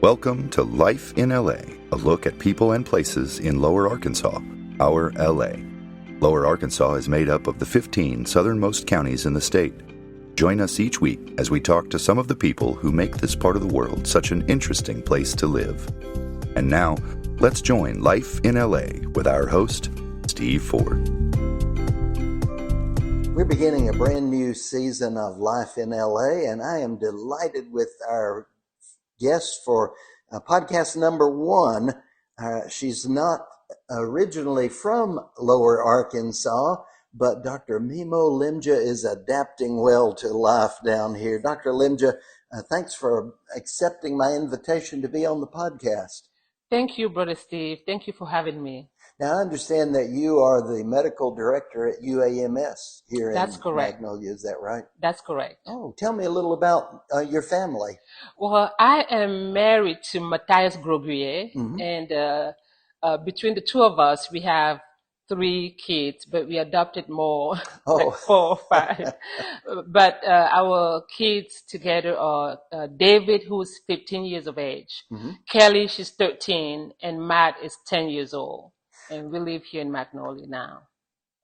Welcome to Life in LA, a look at people and places in Lower Arkansas, our LA. Lower Arkansas is made up of the 15 southernmost counties in the state. Join us each week as we talk to some of the people who make this part of the world such an interesting place to live. And now, let's join Life in LA with our host, Steve Ford. We're beginning a brand new season of Life in LA, and I am delighted with our guest for podcast number 1. She's not originally from Lower Arkansas, but Dr. Mimo Lemdja is adapting well to life down here. Dr. Lemdja, thanks for accepting my invitation to be on the podcast. Thank you, Brother Steve. Thank you for having me. Now, I understand that you are the medical director at UAMS here in Magnolia. Is that right? That's correct. Oh, tell me a little about your family. Well, I am married to Mathias Groghue, and between the two of us, we have 3 kids, but we adopted more, like 4 or 5. But our kids together are David, who's 15 years of age, Kelly, she's 13, and Matt is 10 years old. And we live here in Magnolia now.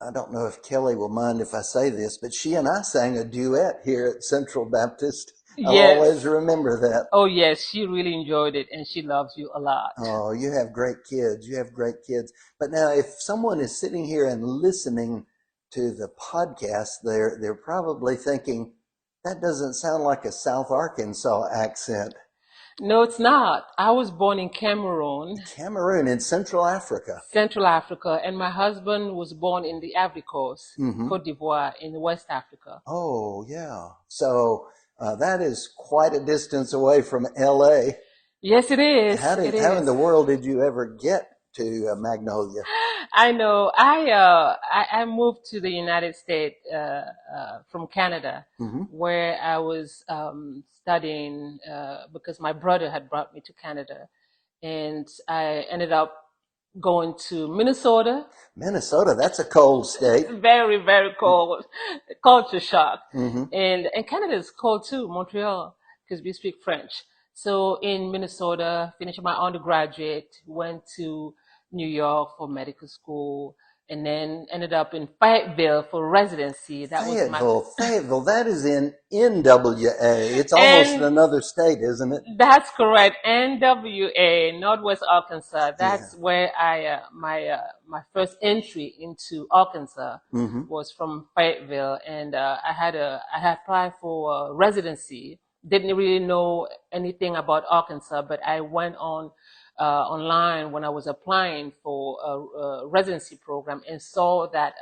I don't know if Kelly will mind if I say this, but she and I sang a duet here at Central Baptist. I'll always remember that. Oh, yes. She really enjoyed it, and she loves you a lot. Oh, you have great kids. You have great kids. But now, if someone is sitting here and listening to the podcast, they're probably thinking, that doesn't sound like a South Arkansas accent. No, it's not. I was born in Cameroun. Cameroun, in Central Africa. Central Africa. And my husband was born in the Ivory Coast, Côte d'Ivoire, in West Africa. Oh, yeah. So that is quite a distance away from L.A. Yes, it is. How in the world did you ever get to Magnolia? I know. I moved to the United States from Canada, where I was studying because my brother had brought me to Canada, and I ended up going to Minnesota. Minnesota, that's a cold state. Very, very cold. Culture shock. And Canada is cold too, Montreal, because we speak French. So in Minnesota, finished my undergraduate, went to New York for medical school, and then ended up in Fayetteville for residency. Fayetteville, that is in NWA. It's almost another state, isn't it? That's correct. NWA, Northwest Arkansas. That's where I my first entry into Arkansas was from Fayetteville, and I had applied for residency. Didn't really know anything about Arkansas, but I went on online when I was applying for a residency program and saw that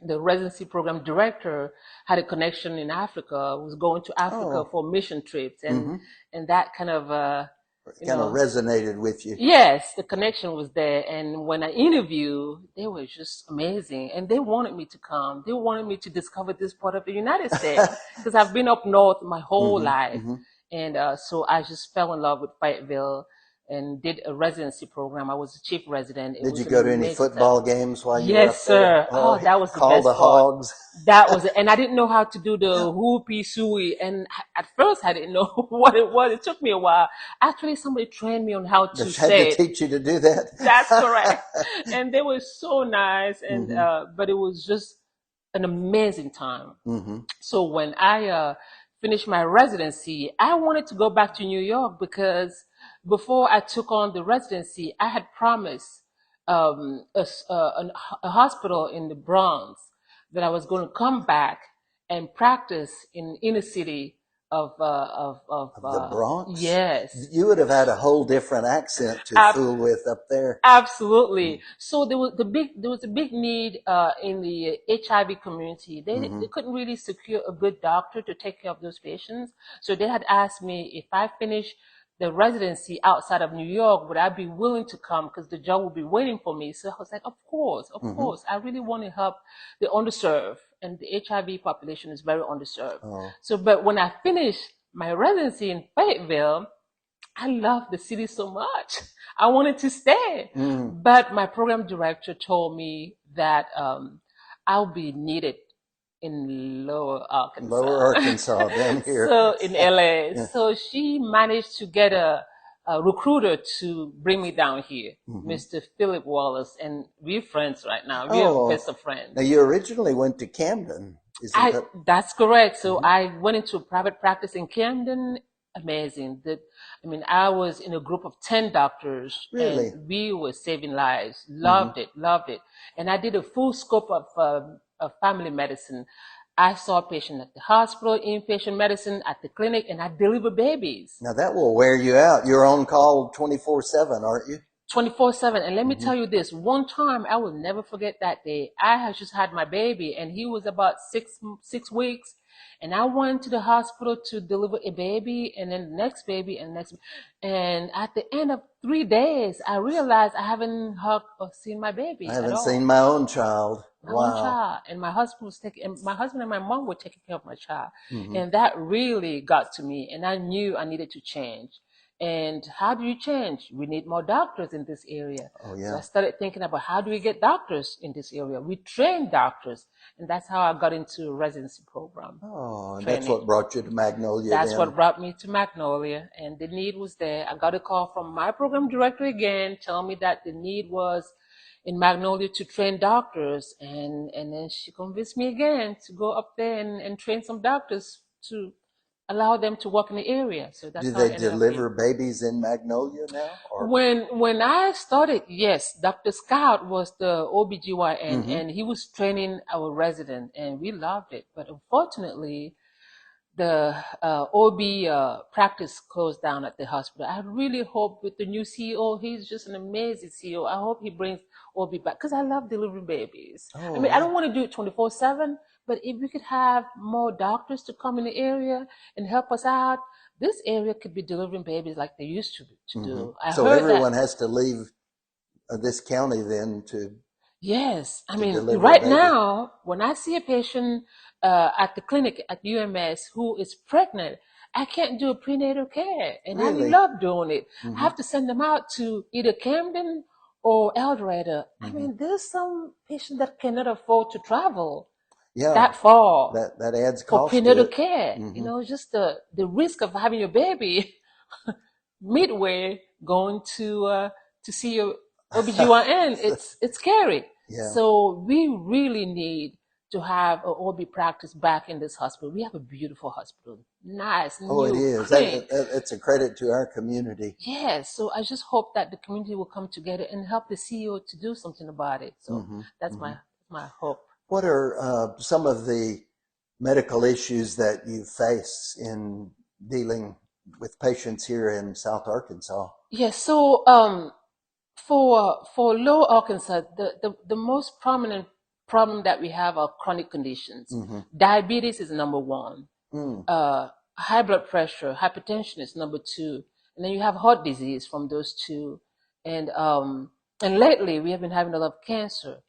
the residency program director had a connection in Africa, was going to Africa for mission trips, and that kind of resonated with you. Yes, the connection was there, and when I interviewed, they were just amazing, and they wanted me to come. They wanted me to discover this part of the United States because I've been up north my whole life, and so I just fell in love with Fayetteville and did a residency program. I was a chief resident. Did you go to any football games while you were up there? Yes, sir. Oh, that was the best Call the Hogs. That was it. And I didn't know how to do the whoopee suey. And at first I didn't know what it was. It took me a while. Actually, somebody trained me on how to say it. Had to teach you to do that? That's correct. And they were so nice. And but it was just an amazing time. So when I finished my residency, I wanted to go back to New York because before I took on the residency, I had promised a hospital in the Bronx that I was going to come back and practice in inner city of the Bronx. Yes, you would have had a whole different accent to fool with up there. Absolutely. So there was a big need in the HIV community. They couldn't really secure a good doctor to take care of those patients. So they had asked me if I finished the residency outside of New York, would I be willing to come because the job would be waiting for me? So I was like, of course. I really want to help the underserved, and the HIV population is very underserved. So, but when I finished my residency in Fayetteville, I loved the city so much. I wanted to stay. But my program director told me that I'll be needed in Lower Arkansas. Lower Arkansas, down here. So in LA. Yeah. So she managed to get a recruiter to bring me down here, Mr. Philip Wallace, and we're friends right now. We're best of friends. Now you originally went to Camden, isn't that? That's correct. So I went into private practice in Camden. Amazing. I was in a group of 10 doctors, Really? and we were saving lives. Loved it. And I did a full scope of family medicine. I saw patients at the hospital, inpatient medicine, at the clinic, and I delivered babies. Now that will wear you out. You're on call 24/7, aren't you? 24/7. And let me tell you this, one time I will never forget that day. I had just had my baby, and he was about six weeks. And I went to the hospital to deliver a baby, and then the next baby, and next. And at the end of 3 days, I realized I haven't hugged or seen my baby. I haven't seen my own child. My own child. And my husband and my mom were taking care of my child. And that really got to me. And I knew I needed to change. And how do you change? We need more doctors in this area. Oh, yeah. So I started thinking about how do we get doctors in this area? We train doctors. And that's how I got into a residency program. Oh, and that's what brought you to Magnolia. That's what brought me to Magnolia. And the need was there. I got a call from my program director again, telling me that the need was in Magnolia to train doctors. And then she convinced me again to go up there and train some doctors to allow them to work in the area. So that's Do how I they ended up deliver here. babies in Magnolia now? Or? When I started, yes, Dr. Scott was the OBGYN, and he was training our resident, and we loved it. But unfortunately, the OB practice closed down at the hospital. I really hope with the new CEO, he's just an amazing CEO. I hope he brings OB back, because I love delivering babies. Oh, I don't want to do it 24/7, but if we could have more doctors to come in the area and help us out, this area could be delivering babies like they used to do. So everyone has to leave this county then to. Yes. deliver Right babies. now, when I see a patient at the clinic at UMS who is pregnant, I can't do prenatal care. And Really? I love doing it. I have to send them out to either Camden or El Dorado. There's some patients that cannot afford to travel that far That adds for cost prenatal to it. care. Just the risk of having your baby midway going to see your OBGYN, it's scary. Yeah. So we really need to have an OB practice back in this hospital. We have a beautiful hospital. Nice, Oh, new, it is. clean. It's a credit to our community. Yes, so I just hope that the community will come together and help the CEO to do something about it. So that's my hope. What are some of the medical issues that you face in dealing with patients here in South Arkansas? Yes, so for Lower Arkansas, the most prominent problem that we have are chronic conditions. Diabetes is number one. High blood pressure, hypertension is number two, and then you have heart disease from those two. And lately we have been having a lot of cancer.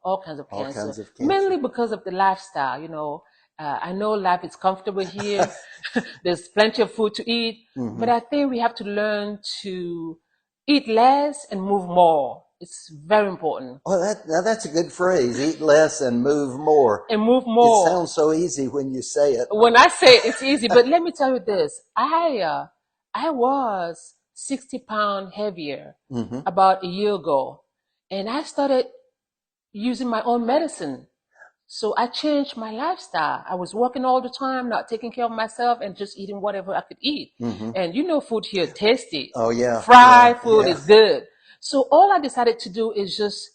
All kinds of cancer, mainly because of the lifestyle. I know life is comfortable here. There's plenty of food to eat, but I think we have to learn to eat less and move more. It's very important. Well, that's a good phrase. Eat less and move more. And move more. It sounds so easy when you say it. When I say it, it's easy, but let me tell you this. I was 60 pounds heavier about a year ago, and I started using my own medicine. So I changed my lifestyle. I was working all the time, not taking care of myself, and just eating whatever I could eat. And food here is tasty. Oh, yeah. Fried food is good. So all I decided to do is just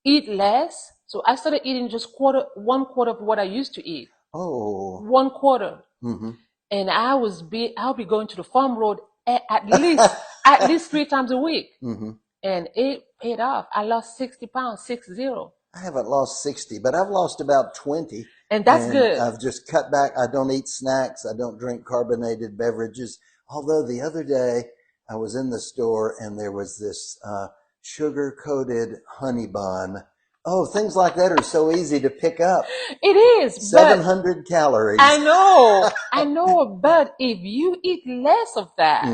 eat less. So I started eating just 1/4 of what I used to eat. Oh. 1/4. And I'll be going to the farm road at least 3 times a week. And it paid off. I lost 60 pounds, 60. I haven't lost 60, but I've lost about 20. And that's good. I've just cut back. I don't eat snacks. I don't drink carbonated beverages. Although the other day I was in the store and there was this sugar-coated honey bun. Oh, things like that are so easy to pick up. It is. 700 calories. I know. But if you eat less of that,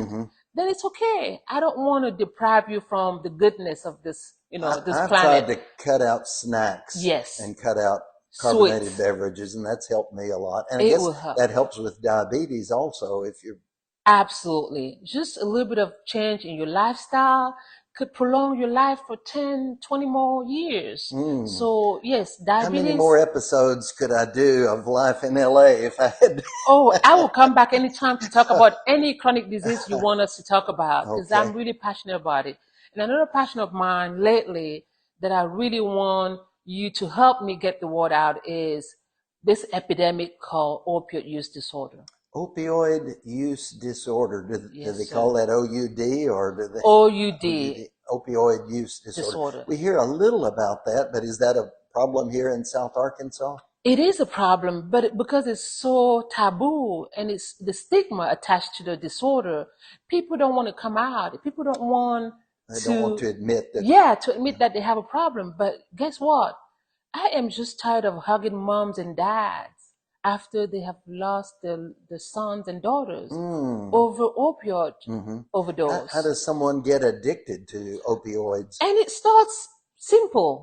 then it's okay. I don't want to deprive you from the goodness of this, this I've planet. tried to cut out snacks. Yes. And cut out carbonated Sweets. beverages, and that's helped me a lot. And I It guess will help. that helps with diabetes also if you're Absolutely. Just a little bit of change in your lifestyle could prolong your life for 10, 20 more years. So yes, How many more diabetes. episodes could I do of Life in LA if I had? Oh, I will come back anytime to talk about any chronic disease you want us to talk about, because Okay. I'm really passionate about it. And another passion of mine lately that I really want you to help me get the word out is this epidemic called opioid use disorder. Opioid use disorder. Do Yes, they sir. call that OUD or do they? OUD Opioid use disorder. We hear a little about that, but is that a problem here in South Arkansas? It is a problem, but because it's so taboo and it's the stigma attached to the disorder, people don't want to come out. People don't want They don't want to admit that. yeah, to admit that they have a problem. But guess what? I am just tired of hugging moms and dads after they have lost the sons and daughters over opioid overdose. How does someone get addicted to opioids? And it starts simple.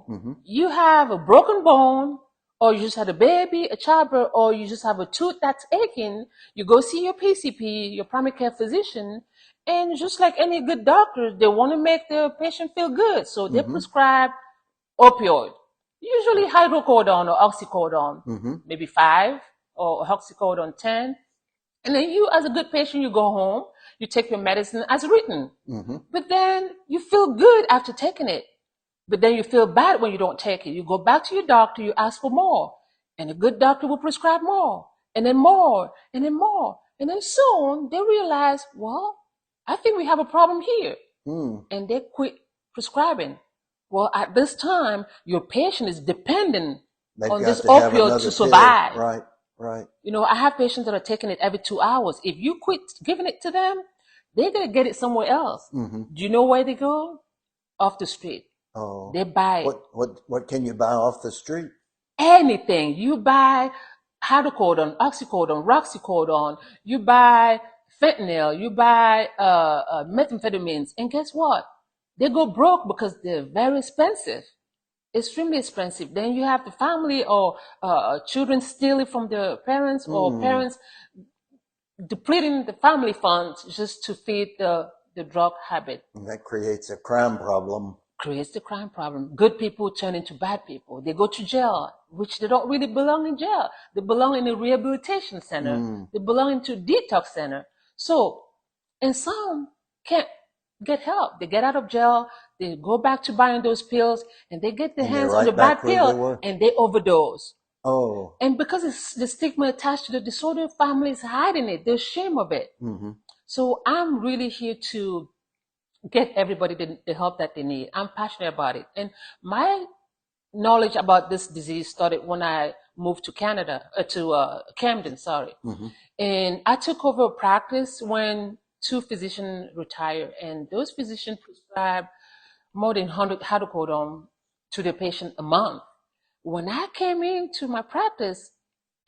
You have a broken bone, or you just had a baby, a childbirth, or you just have a tooth that's aching. You go see your PCP, your primary care physician, and just like any good doctor, they want to make the patient feel good. So they prescribe opioid, usually hydrocodone or oxycodone, maybe 5 or oxycodone 10. And then you, as a good patient, you go home, you take your medicine as written. But then you feel good after taking it. But then you feel bad when you don't take it. You go back to your doctor, you ask for more. And a good doctor will prescribe more, and then more, and then more. And then soon they realize, well, I think we have a problem here. And they quit prescribing. Well, at this time, your patient is dependent on this opioid to survive. Pill. Right. You know, I have patients that are taking it every 2 hours. If you quit giving it to them, they're going to get it somewhere else. Do you know where they go? Off the street. Oh. They buy it. What can you buy off the street? Anything. You buy hydrocodone, oxycodone, roxycodone. You buy fentanyl. You buy methamphetamines. And guess what? They go broke because they're very expensive. Extremely expensive. Then you have the family or children stealing from their parents, or parents depleting the family funds just to feed the drug habit. And that creates a crime problem. Creates the crime problem. Good people turn into bad people. They go to jail, which they don't really belong in jail. They belong in a rehabilitation center. They belong into a detox center. So, and some can't get help. They get out of jail, they go back to buying those pills, and they get their hands on the bad pill, and they overdose. Oh. And because it's the stigma attached to the disorder, families hiding it. They're ashamed of it. So I'm really here to get everybody the help that they need. I'm passionate about it. And my knowledge about this disease started when I moved to Canada, to Camden, And I took over a practice when 2 physicians retired, and those physicians prescribed more than 100 hydrocodone to the patient a month. When I came into my practice,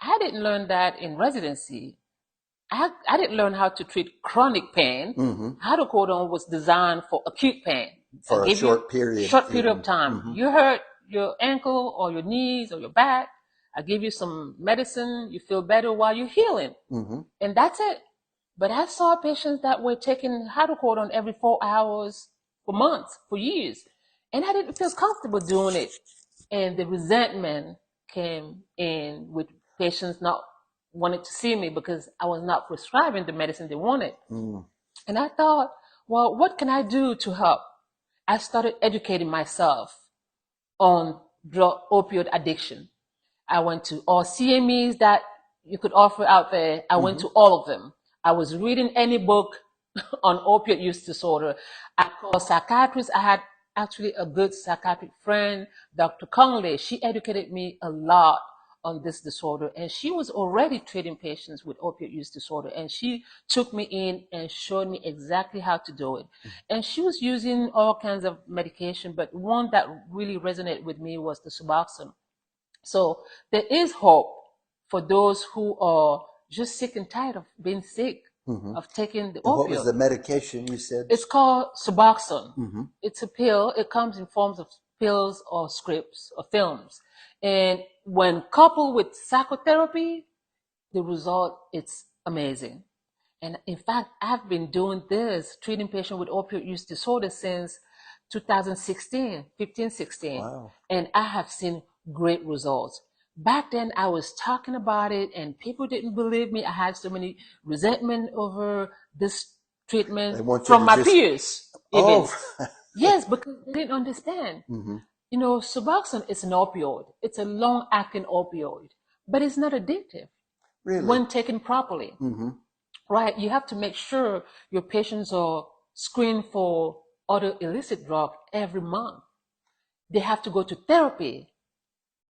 I didn't learn that in residency. I didn't learn how to treat chronic pain. Hydrocodone was designed for acute pain. For a short period. Of time. You hurt your ankle or your knees or your back. I give you some medicine. You feel better while you're healing. And that's it. But I saw patients that were taking hydrocodone every 4 hours for months, for years. And I didn't feel comfortable doing it. And the resentment came in with patients not wanted to see me because I was not prescribing the medicine they wanted. And I thought, well, what can I do to help? I started educating myself on drug opioid addiction. I went to all CMEs that you could offer out there. I went to all of them. I was reading any book on opioid use disorder. I called psychiatrists. I had actually a good psychiatric friend, Dr. Conley. She educated me a lot on this disorder, and she was already treating patients with opioid use disorder, and she took me in and showed me exactly how to do it. And she was using all kinds of medication, but one that really resonated with me was the Suboxone. So there is hope for those who are just sick and tired of being sick, of taking the opioid. What was the medication you said? It's called Suboxone. It's a pill. It comes in forms of pills or scripts or films. And when coupled with psychotherapy, the result, it's amazing. And in fact, I've been doing this, treating patients with opioid use disorder since 2016, 15, 16. Wow. And I have seen great results. Back then, I was talking about it and people didn't believe me. I had so many resentment over this treatment from my peers. Even. Yes, because they didn't understand. You know, Suboxone is an opioid. It's a long-acting opioid, but it's not addictive when taken properly. Right? You have to make sure your patients are screened for other illicit drugs every month. They have to go to therapy.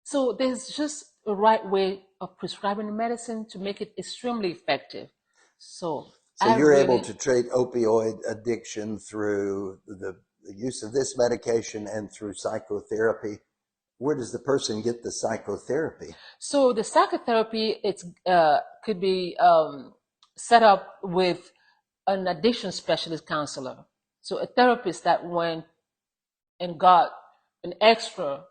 So there's just a right way of prescribing the medicine to make it extremely effective. So you're able to treat opioid addiction through the use of this medication and through psychotherapy. Where does the person get the psychotherapy? So the psychotherapy, it's could be set up with an addiction specialist counselor. So a therapist that went and got an extra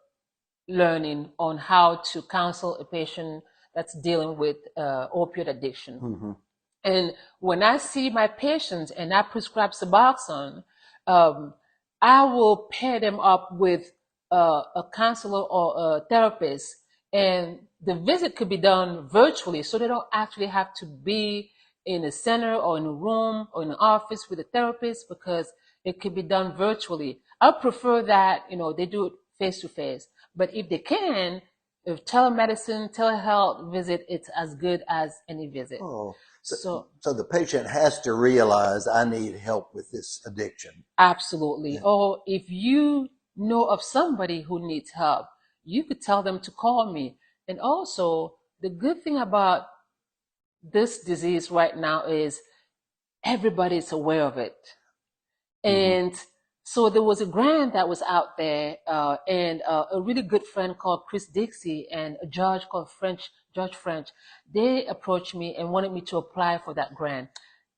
learning on how to counsel a patient that's dealing with opioid addiction. And when I see my patients and I prescribe Suboxone, I will pair them up with a counselor or a therapist, and the visit could be done virtually, so they don't actually have to be in a center or in a room or in an office with a therapist, because it could be done virtually. I prefer that, you know, they do it face to face. But if they can, if telemedicine, telehealth visit, it's as good as any visit. Oh, so the patient has to realize, I need help with this addiction. Absolutely. Yeah. Or if you know of somebody who needs help, you could tell them to call me. And also, the good thing about this disease right now is everybody's aware of it. And so there was a grant that was out there, and a really good friend called Chris Dixie and a judge called Judge French, they approached me and wanted me to apply for that grant.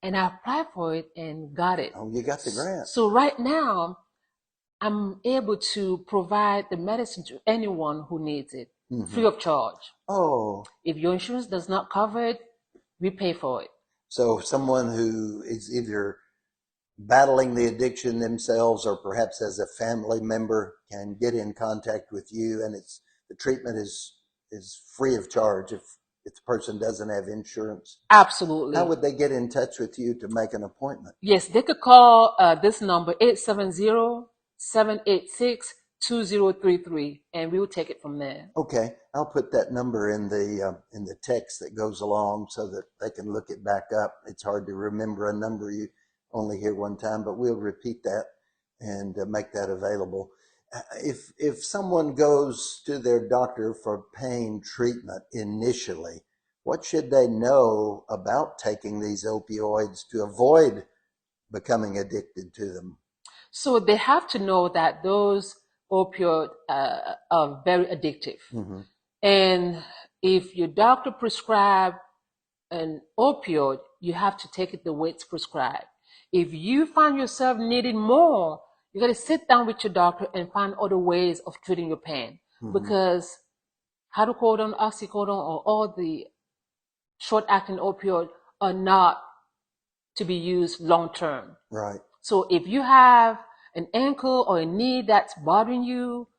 And I applied for it and got it. Oh, you got the grant. So right now, I'm able to provide the medicine to anyone who needs it, free of charge. Oh. If your insurance does not cover it, we pay for it. So someone who is either battling the addiction themselves or perhaps as a family member can get in contact with you, and the treatment is free of charge if the person doesn't have insurance. Absolutely. How would they get in touch with you to make an appointment? Yes, they could call this number 870-786-2033, and we will take it from there. Okay, I'll put that number in the text that goes along so that they can look it back up. It's hard to remember a number you only hear one time, but we'll repeat that and make that available. If someone goes to their doctor for pain treatment initially, what should they know about taking these opioids to avoid becoming addicted to them? So they have to know that those opioids are very addictive. And if your doctor prescribes an opioid, you have to take it the way it's prescribed. If you find yourself needing more, you got to sit down with your doctor and find other ways of treating your pain. Because hydrocodone, oxycodone, or all the short-acting opioids are not to be used long-term. Right. So if you have an ankle or a knee that's bothering you,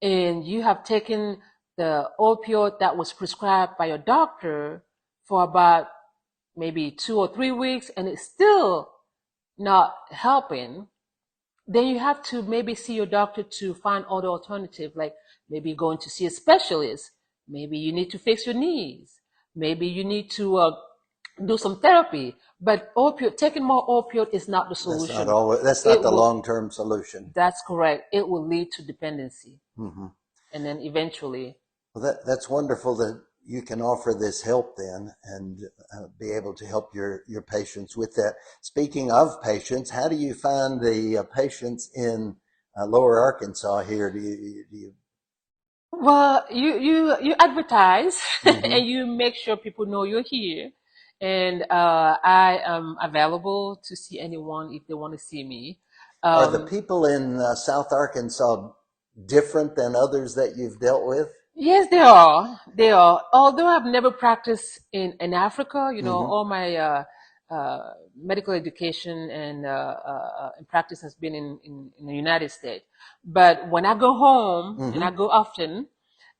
and you have taken the opioid that was prescribed by your doctor for about maybe 2 or 3 weeks, and it's still not helping, then you have to maybe see your doctor to find other alternatives, like maybe going to see a specialist. Maybe you need to fix your knees. Maybe you need to do some therapy. But taking more opioid is not the solution. That's not the long-term solution. That's correct. It will lead to dependency. And then eventually. Well, that's wonderful that you can offer this help then and be able to help your patients with that. Speaking of patients, how do you find the patients in Lower Arkansas here? Do you Well, you advertise and you make sure people know you're here. And I am available to see anyone if they want to see me. Are the people in South Arkansas different than others that you've dealt with? Yes, they are. They are. Although I've never practiced in Africa, you know, all my medical education and practice has been in the United States. But when I go home, and I go often,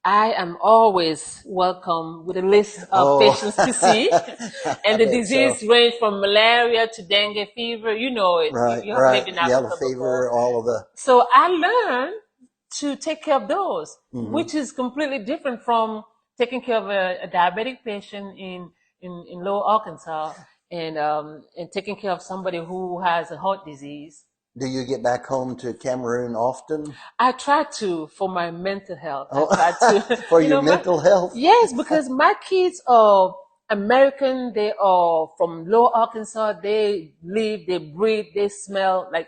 I am always welcome with a list of patients to see. And the disease range from malaria to dengue fever. You know it. Right, You have lived in Africa yellow before. fever, all of the. So I learned to take care of those, which is completely different from taking care of a diabetic patient in Lower Arkansas and taking care of somebody who has a heart disease. Do you get back home to Cameroun often? I try to for my mental health. Oh, I try to for your mental health? Yes, because my kids are American. They are from Lower Arkansas. They live, they breathe, they smell like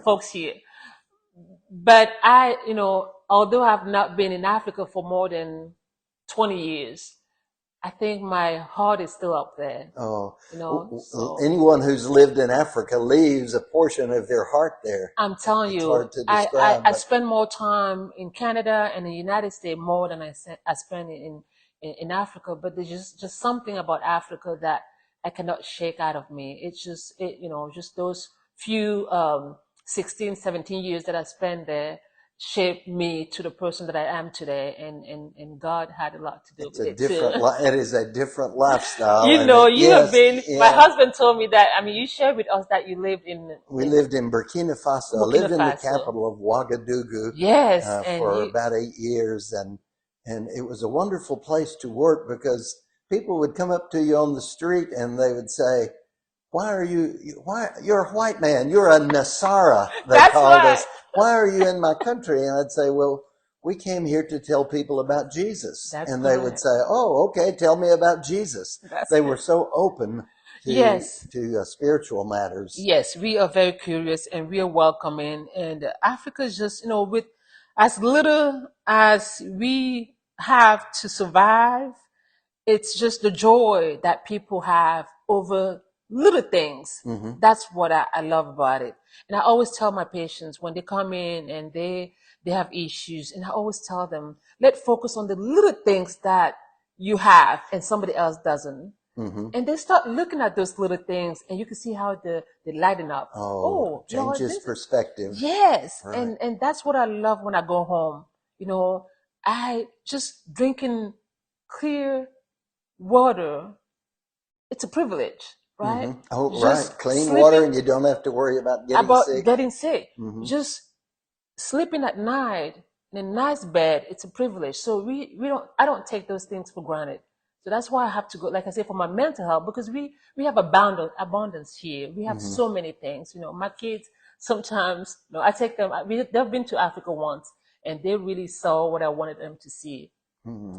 folks here. But although I've not been in Africa for more than 20 years, I think my heart is still up there. Oh, So anyone who's lived in Africa leaves a portion of their heart there. I'm telling you, hard to describe, I spend more time in Canada and the United States more than I spend in Africa. But there's just something about Africa that I cannot shake out of me. It's just just those few 16, 17 years that I spent there shaped me to the person that I am today, and God had a lot to do with it too. It is a different lifestyle. Have been. Yeah. My husband told me that. I mean, you shared with us that you lived in. We lived in Burkina Faso. Lived in the capital of Ouagadougou. Yes, for about 8 years, and it was a wonderful place to work because people would come up to you on the street and they would say, why you're a white man, you're a Nasara, they called us. Why are you in my country? And I'd say, well, we came here to tell people about Jesus. And they would say, oh, okay, tell me about Jesus. They were so open to spiritual matters. Yes, we are very curious and we are welcoming. And Africa is just, with as little as we have to survive, it's just the joy that people have over little things. That's what I love about it. And I always tell my patients when they come in and they have issues, and I always tell them, let's focus on the little things that you have and somebody else doesn't. And they start looking at those little things, and you can see how they lighten up. Changes perspective. Yes, right. And that's what I love when I go home. I just drinking clear water. It's a privilege. Right? Oh, just right. Clean water, and you don't have to worry about getting sick. Just sleeping at night in a nice bed, it's a privilege. So I don't take those things for granted. So that's why I have to go, like I say, for my mental health, because we have abundance here. We have so many things. My kids sometimes, I take them. They've been to Africa once, and they really saw what I wanted them to see.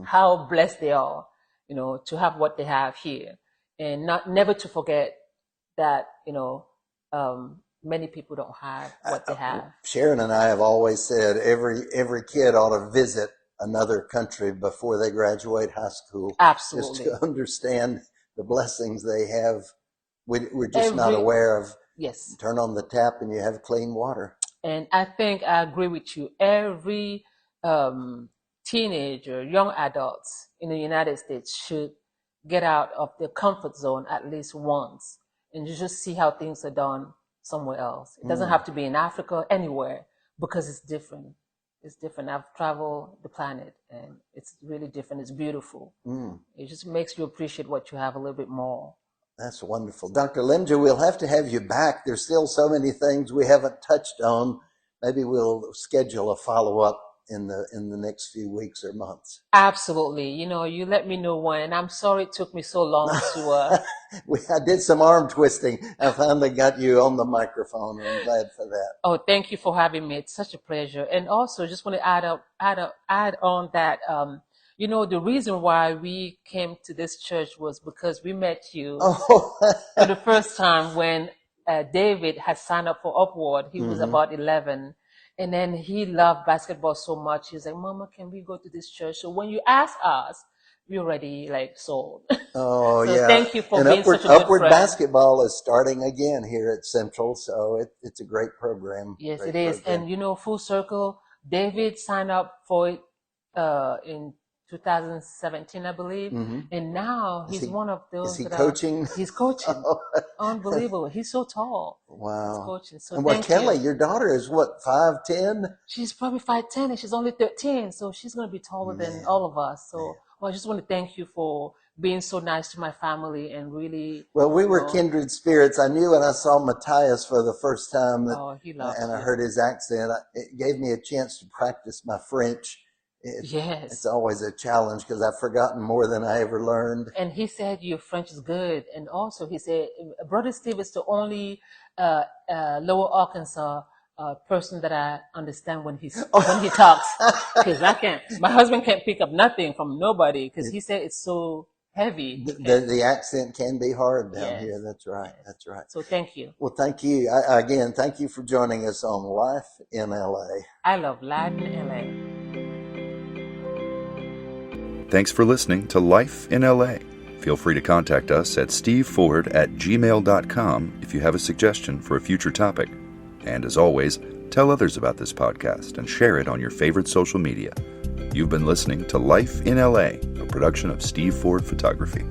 How blessed they are, to have what they have here. And never to forget that, many people don't have what they have. Sharon and I have always said every kid ought to visit another country before they graduate high school. Absolutely. Just to understand the blessings they have. We're just not aware of. Yes. Turn on the tap and you have clean water. And I think I agree with you. Every teenager, young adults in the United States should get out of their comfort zone at least once and you just see how things are done somewhere else. It doesn't have to be in Africa, anywhere, because it's different. It's different. I've traveled the planet and it's really different. It's beautiful. It just makes you appreciate what you have a little bit more. That's wonderful. Dr. Lemdja, we'll have to have you back. There's still so many things we haven't touched on. Maybe we'll schedule a follow-up in the next few weeks or months. Absolutely. You let me know when. I'm sorry it took me so long to I did some arm twisting. I finally got you on the microphone, and I'm glad for that. Oh, thank you for having me. It's such a pleasure. And also just want to add on that the reason why we came to this church was because we met you for the first time when David had signed up for Upward. He was about 11. And then he loved basketball so much. He was like, Mama, can we go to this church? So when you asked us, we already sold. Oh, so yeah. Thank you for being such a good Upward friend. Basketball is starting again here at Central. So it's a great program. Yes, it is. Program. And full circle, David signed up for it in 2017, I believe. And now he's one of those. Is he coaching? He's coaching. Unbelievable. He's so tall. Wow. He's coaching. So and Kelly, your daughter is what, 5'10"? She's probably 5'10", and she's only 13, so she's going to be taller than all of us. So, well, I just want to thank you for being so nice to my family and really. Well, we were kindred spirits. I knew when I saw Mathias for the first time and I heard his accent, it gave me a chance to practice my French. It's always a challenge because I've forgotten more than I ever learned. And he said your French is good. And also he said, Brother Steve is the only Lower Arkansas person that I understand when he talks. Because I can't. My husband can't pick up nothing from nobody because he said it's so heavy. The accent can be hard down here. That's right. That's right. So thank you. Well, thank you. Again, thank you for joining us on Life in LA. I love Life in LA. Thanks for listening to Life in LA. Feel free to contact us at steveford@gmail.com if you have a suggestion for a future topic. And as always, tell others about this podcast and share it on your favorite social media. You've been listening to Life in LA, a production of Steve Ford Photography.